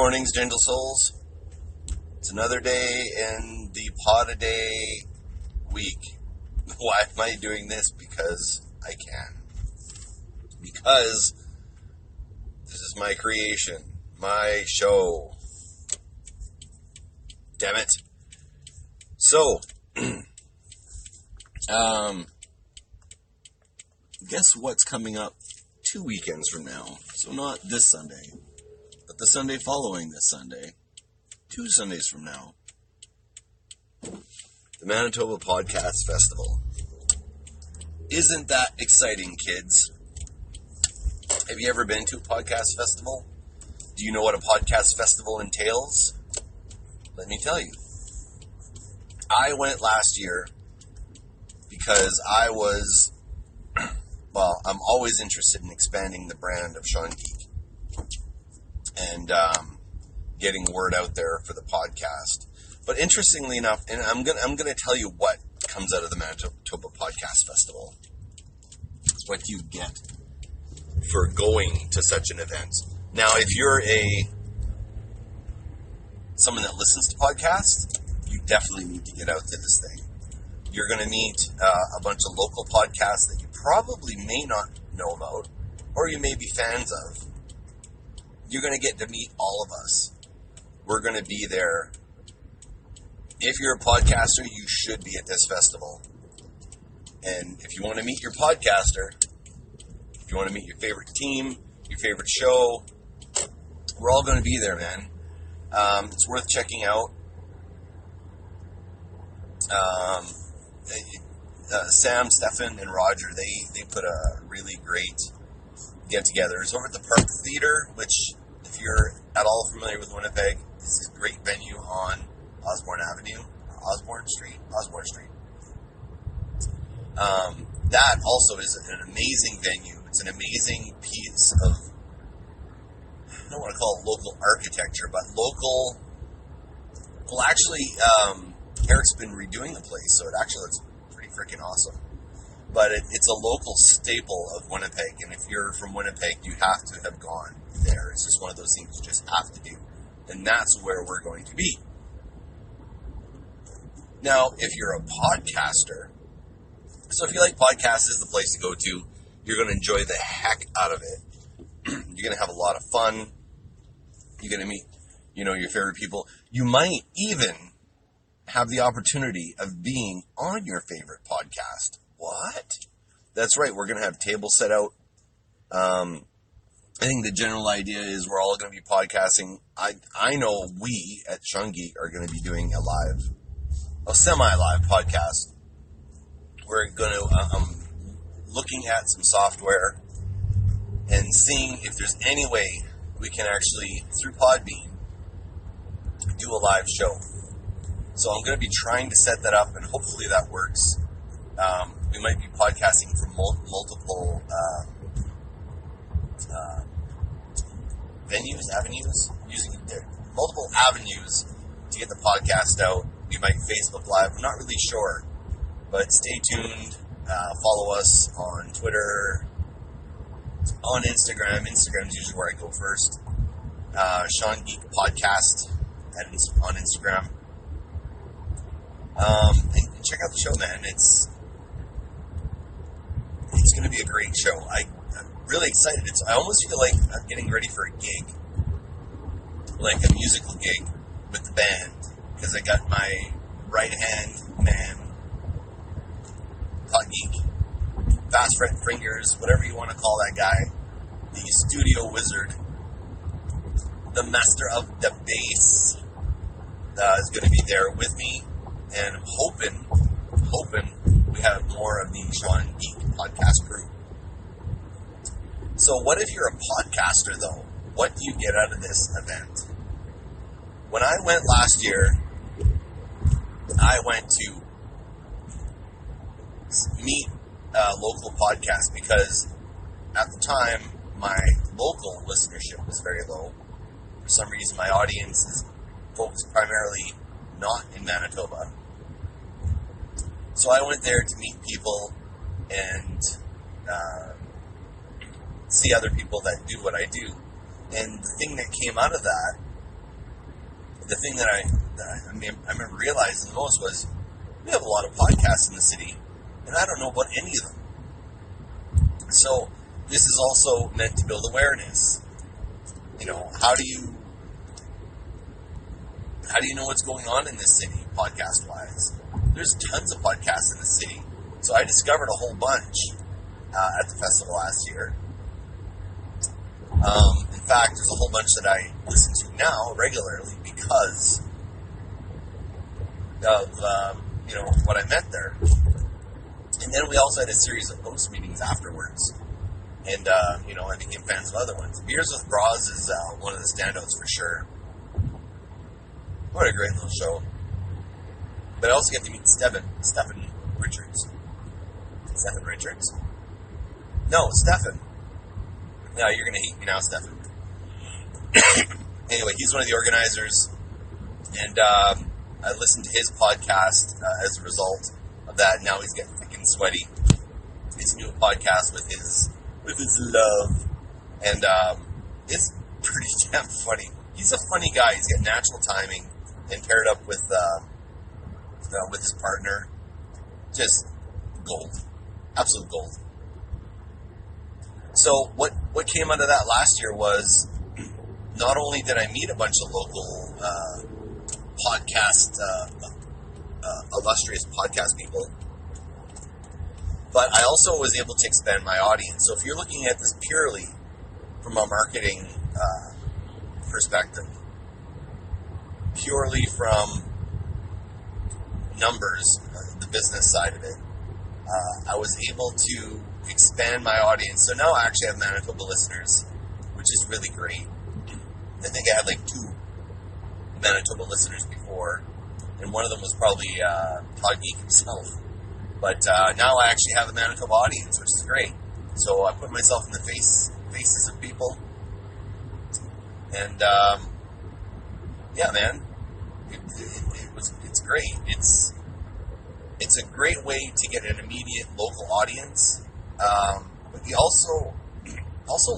mornings, gentle souls. It's another day in the pod-a-day week. Why am I doing this? Because I can. Because this is my creation, my show. Damn it. So, guess what's coming up 2 weekends from now? So not this Sunday, but the Sunday following this Sunday. 2 Sundays from now. The Manitoba Podcast Festival. Isn't that exciting, kids? Have you ever been to a podcast festival? Do you know what a podcast festival entails? Let me tell you. I went last year because I'm always interested in expanding the brand of SeanGeek and getting word out there for the podcast. But interestingly enough, and I'm gonna tell you what comes out of the Manitoba Podcast Festival. It's what you get for going to such an event. Now, if you're someone that listens to podcasts, you definitely need to get out to this thing. You're going to meet a bunch of local podcasts that you probably may not know about, or you may be fans of. You're going to get to meet all of us. We're going to be there. If you're a podcaster, you should be at this festival. And if you want to meet your podcaster, if you want to meet your favorite team, your favorite show, we're all going to be there, man. It's worth checking out. Sam, Stefan, and Roger, they put a really great get-together. It's over at the Park Theater, which, if you're at all familiar with Winnipeg, is a great venue on Osborne Street. That also is an amazing venue. It's an amazing piece of, I don't want to call it local architecture, but local, well, actually, Eric's been redoing the place, so it actually looks pretty freaking awesome. But it's a local staple of Winnipeg, and if you're from Winnipeg, you have to have gone there. It's just one of those things you just have to do. And that's where we're going to be. Now, if you're a podcaster, so if you like podcasts, this is the place to go to. You're going to enjoy the heck out of it. You're going to have a lot of fun. You're going to meet, your favorite people. You might even have the opportunity of being on your favorite podcast. What? That's right. We're going to have tables set out. I think the general idea is we're all going to be podcasting. I know we at SeanGeek are going to be doing a semi-live podcast. We're going to, looking at some software and seeing if there's any way we can actually, through Podbean, do a live show. So I'm going to be trying to set that up, and hopefully that works. We might be podcasting from multiple avenues, using multiple avenues to get the podcast out. We might Facebook Live. I'm not really sure, but stay tuned. Follow us on Twitter, on Instagram. Instagram's usually where I go first. SeanGeek Podcast on Instagram. And check out the show, man. It's going to be a great show. I'm really excited. I almost feel like I'm getting ready for a gig, like a musical gig with the band, because I got my right-hand man, Geek, fast fingers, whatever you want to call that guy, the studio wizard, the master of the bass, is going to be there with me, and I'm hoping we have more of the SeanGeek podcast crew. So what if you're a podcaster, though? What do you get out of this event? When I went last year, I went to meet local podcasts because at the time my local listenership was very low. For some reason, my audience is focused primarily not in Manitoba. So I went there to meet people and see other people that do what I do. And the thing that came out of that the thing that I remember realizing the most was we have a lot of podcasts in the city, and I don't know about any of them. So this is also meant to build awareness. How do you know what's going on in this city, podcast-wise? There's tons of podcasts in the city. So I discovered a whole bunch at the festival last year. In fact, there's a whole bunch that I listen to now regularly because of what I met there. And then we also had a series of post meetings afterwards. And, I became fans of other ones. Beers with Bras is one of the standouts for sure. What a great little show. But I also get to meet Stephen Richards. Stephen Richards? No, Stephen. Yeah, you're going to hate me now, Stephen. Anyway, he's one of the organizers. And I listened to his podcast as a result of that. Now he's getting thick and sweaty. It's a new podcast with his love. And it's pretty damn funny. He's a funny guy. He's got natural timing and paired up with his partner. Just gold. Absolute gold. So what came out of that last year was not only did I meet a bunch of local illustrious podcast people, but I also was able to expand my audience. So if you're looking at this purely from a marketing perspective, purely from numbers, the business side of it, I was able to expand my audience. So now I actually have Manitoba listeners, which is really great. I think I had like 2 Manitoba listeners before, and one of them was probably Todd Geek himself. But now I actually have a Manitoba audience, which is great. So I put myself in the faces of people, and yeah, man, it's great. It's a great way to get an immediate local audience, but you also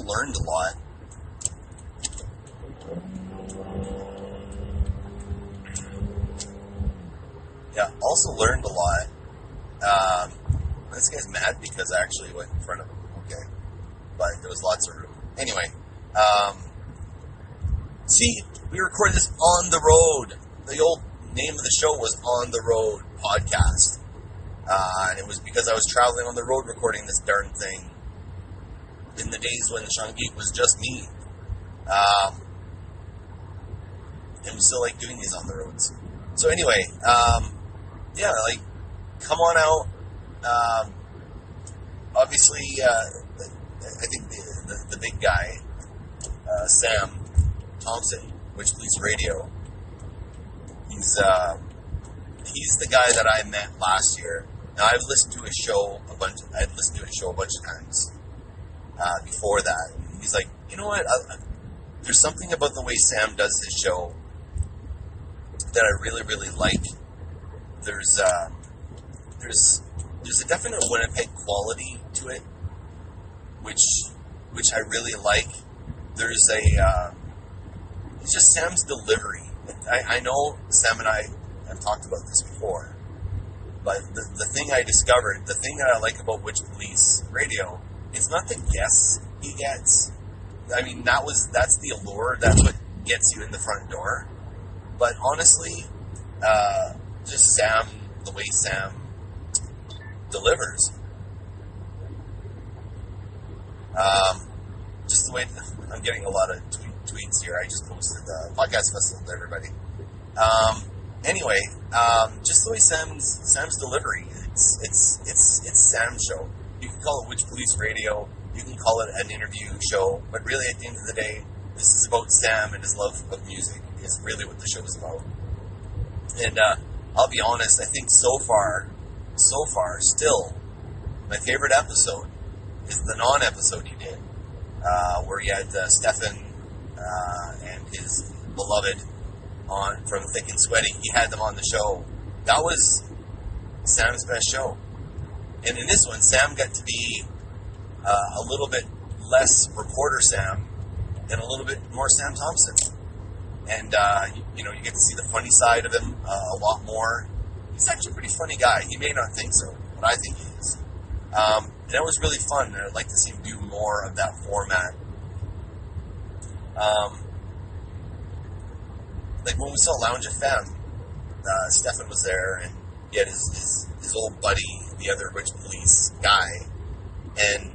learned a lot. Yeah, also learned a lot. This guy's mad because I actually went in front of him. Okay, but there was lots of room. Anyway, see, we recorded this on the road. The old name of the show was On the Road Podcast, and it was because I was traveling on the road recording this darn thing in the days when SeanGeek was just me. And we still like doing these on the roads. So anyway, yeah, like, come on out. Obviously, I think the big guy, Sam Thompson, Which Police Radio, he's the guy that I met last year. Now, I've listened to his show a bunch of times before that. And he's like, you know what? There's something about the way Sam does his show that I really, really like. There's a definite Winnipeg quality to it, which I really like. There's it's just Sam's delivery. I know Sam and I have talked about this before, but the thing I discovered, the thing that I like about Which Police Radio, it's not the guests he gets. I mean, that's the allure. That's what gets you in the front door. But honestly, just Sam, the way Sam delivers, just the way I'm getting a lot of tweets here. I just posted the podcast festival to everybody. Anyway, just the way Sam's delivery. It's Sam's show. You can call it Which Police Radio. You can call it an interview show. But really, at the end of the day, this is about Sam and his love of music. Is really what the show is about. And I'll be honest, I think so far, still, my favorite episode is the non-episode he did, where he had Stefan and his beloved on from Thick and Sweaty. He had them on the show. That was Sam's best show. And in this one, Sam got to be a little bit less reporter Sam and a little bit more Sam Thompson. And, you get to see the funny side of him a lot more. He's actually a pretty funny guy. He may not think so, but I think he is. And that was really fun, and I'd like to see him do more of that format. Like when we saw Lounge FM, Stefan was there, and he had his old buddy, the other Witch Police guy, and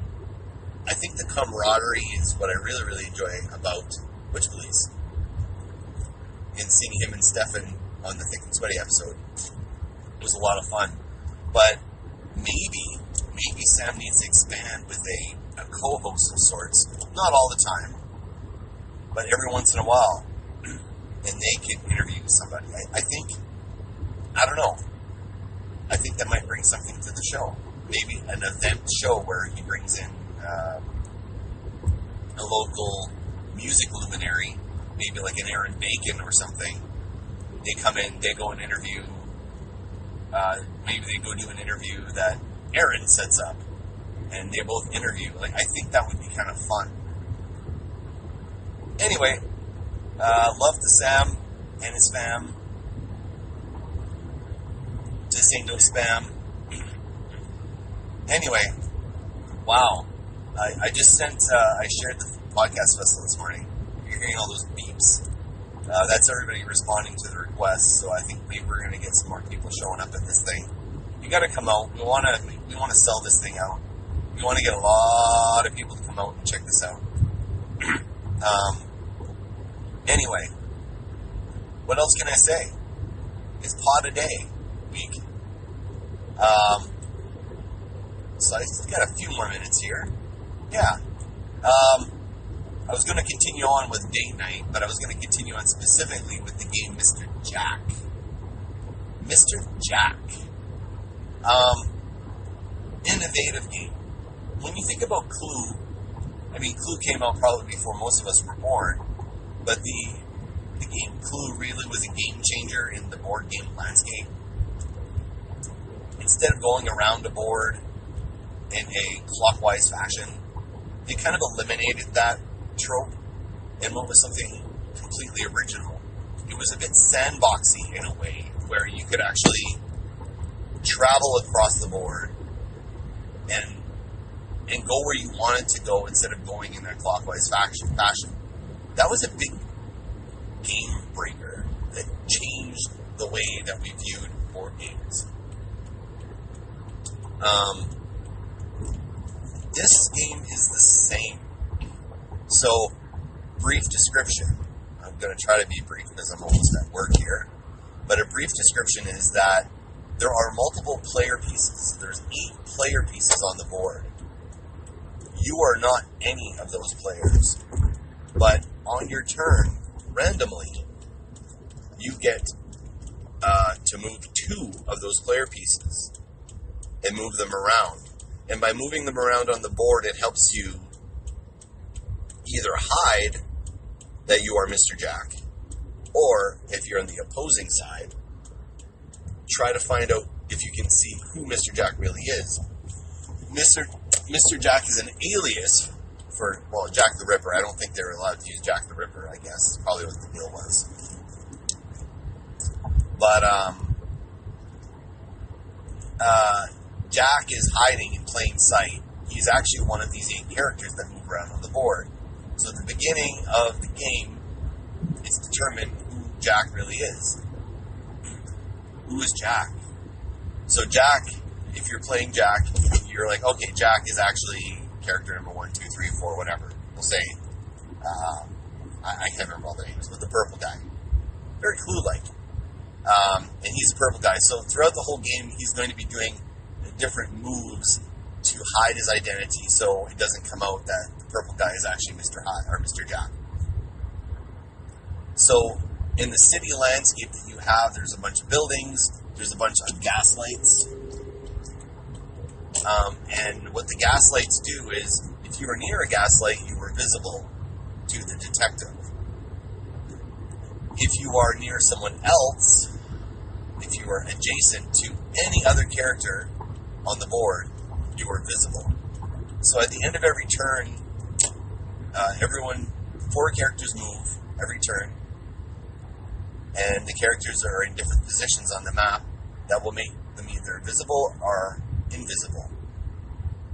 I think the camaraderie is what I really, really enjoy about Witch Police. And seeing him and Stefan on the Thick and Sweaty episode was a lot of fun. But maybe Sam needs to expand with a co-host of sorts. Not all the time, but every once in a while. And they can interview somebody. I don't know. I think that might bring something to the show. Maybe an event show where he brings in a local music luminary, maybe like an Aaron Bacon or something. They come in, they go and interview, maybe they go do an interview that Aaron sets up, and they both interview. Like, I think that would be kind of fun. Anyway, love to Sam and his fam. This ain't no spam. Anyway, wow. I just sent, I shared the podcast festival this morning. You're hearing all those beeps. That's everybody responding to the requests, so I think maybe we're going to get some more people showing up at this thing. You got to come out. We want to sell this thing out. We want to get a lot of people to come out and check this out. Anyway, what else can I say? It's Pod a Day week. So I still got a few more minutes here. Yeah. I was going to continue on with date night, but I was going to continue on specifically with the game Mr. Jack. Mr. Jack. Innovative game. When you think about Clue, Clue came out probably before most of us were born, but the game Clue really was a game changer in the board game landscape. Instead of going around a board in a clockwise fashion, they kind of eliminated that trope and went with something completely original. It was a bit sandboxy in a way, where you could actually travel across the board and go where you wanted to go instead of going in that clockwise fashion. That was a big game breaker that changed the way that we viewed board games. This game is the same. So, brief description. I'm going to try to be brief because I'm almost at work here. But a brief description is that there are multiple player pieces. There's 8 player pieces on the board. You are not any of those players. But on your turn, randomly, you get to move 2 of those player pieces and move them around. And by moving them around on the board, it helps you either hide that you are Mr. Jack, or if you're on the opposing side, try to find out if you can see who Mr. Jack really is. Mr. Jack is an alias for, Jack the Ripper. I don't think they were allowed to use Jack the Ripper, I guess. Probably what the deal was. But, Jack is hiding in plain sight. He's actually one of these 8 characters that move around on the board. So at the beginning of the game, it's determined who Jack really is. Who is Jack? So Jack, if you're playing Jack, you're like, okay, Jack is actually character number 1, 2, 3, 4, whatever. We'll say, I can't remember all the names, but the purple guy. Very Clue-like. And he's a purple guy. So throughout the whole game, he's going to be doing different moves to hide his identity, so it doesn't come out that the purple guy is actually Mr. Jack. So in the city landscape that you have, there's a bunch of buildings, there's a bunch of gas lights, and what the gas lights do is, if you are near a gas light, you are visible to the detective. If you are near someone else, if you are adjacent to any other character on the board, you are visible. So at the end of every turn, 4 characters move every turn, and the characters are in different positions on the map that will make them either visible or invisible.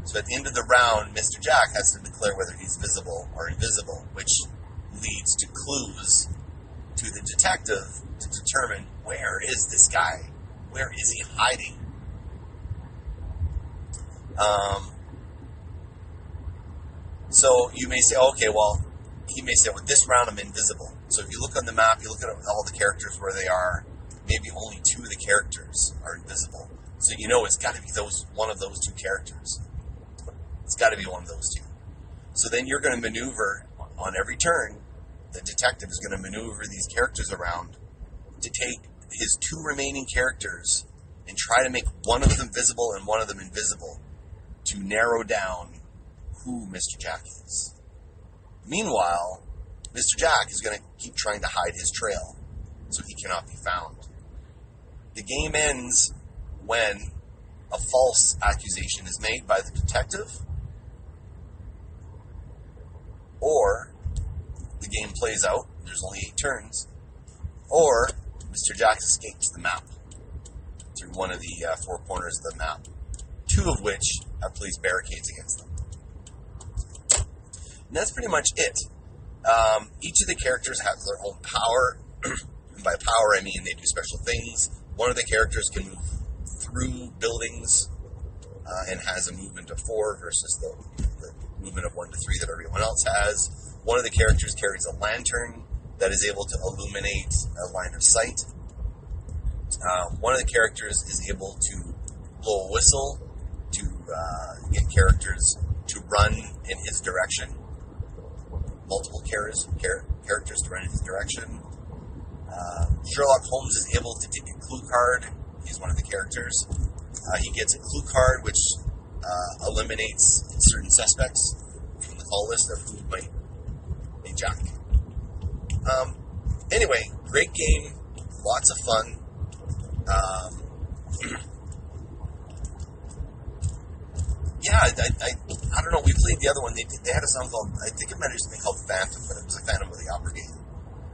So at the end of the round, Mr. Jack has to declare whether he's visible or invisible, which leads to clues to the detective to determine, where is this guy? Where is he hiding? So you may say, okay, well, he may say, well, this round I'm invisible. So if you look on the map, you look at all the characters where they are, maybe only 2 of the characters are invisible. So you know it's got to be one of those 2 characters. It's got to be one of those 2. So then you're going to maneuver on every turn. The detective is going to maneuver these characters around to take his 2 remaining characters and try to make one of them visible and one of them invisible to narrow down who Mr. Jack is. Meanwhile, Mr. Jack is going to keep trying to hide his trail so he cannot be found. The game ends when a false accusation is made by the detective, or the game plays out, there's only 8 turns, or Mr. Jack escapes the map through one of the 4 corners of the map, 2 of which have placed barricades against them. And that's pretty much it. Each of the characters has their own power. And by power, I mean they do special things. One of the characters can move through buildings and has a movement of 4 versus the movement of 1 to 3 that everyone else has. One of the characters carries a lantern that is able to illuminate a line of sight. One of the characters is able to blow a whistle to get characters to run in his direction. Multiple characters to run in his direction. Sherlock Holmes is able to take a clue card. He's one of the characters. He gets a clue card which eliminates certain suspects from the call list of who might be Jack. Anyway, great game. Lots of fun. Yeah, I don't know. We played the other one. They had a song called, I think it might have been called Phantom, but it was a Phantom of the Opera game.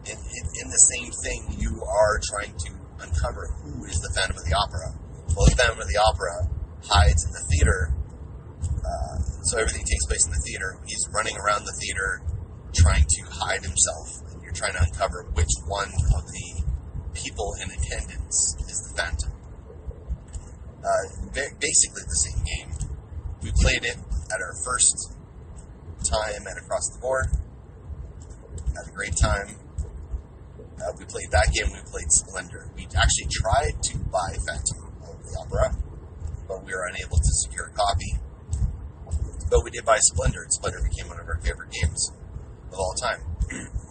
In the same thing, you are trying to uncover who is the Phantom of the Opera. Well, the Phantom of the Opera hides in the theater, so everything takes place in the theater. He's running around the theater trying to hide himself, and you're trying to uncover which one of the people in attendance is the Phantom. Basically the same game. We played it at our first time at Across the Board. Had a great time. We played that game. We played Splendor. We actually tried to buy Phantom of the Opera, but we were unable to secure a copy. But we did buy Splendor, and Splendor became one of our favorite games of all time.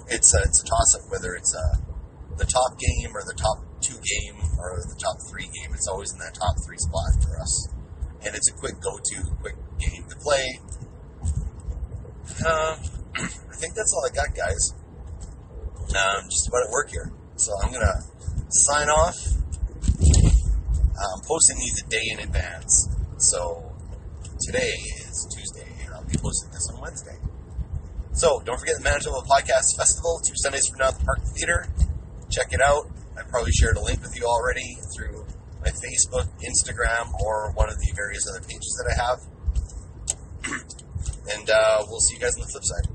It's a toss-up whether it's the top game or the top 2 game or the top 3 game. It's always in that top 3 spot for us. And it's a quick go-to, quick game to play. I think that's all I got, guys. Just about at work here. So I'm going to sign off. I'm posting these a day in advance. So today is Tuesday, and I'll be posting this on Wednesday. So don't forget the Manitoba Podcast Festival, 2 Sundays from now at the Park Theater. Check it out. I probably shared a link with you already through my Facebook, Instagram, or one of the various other pages that I have. And we'll see you guys on the flip side.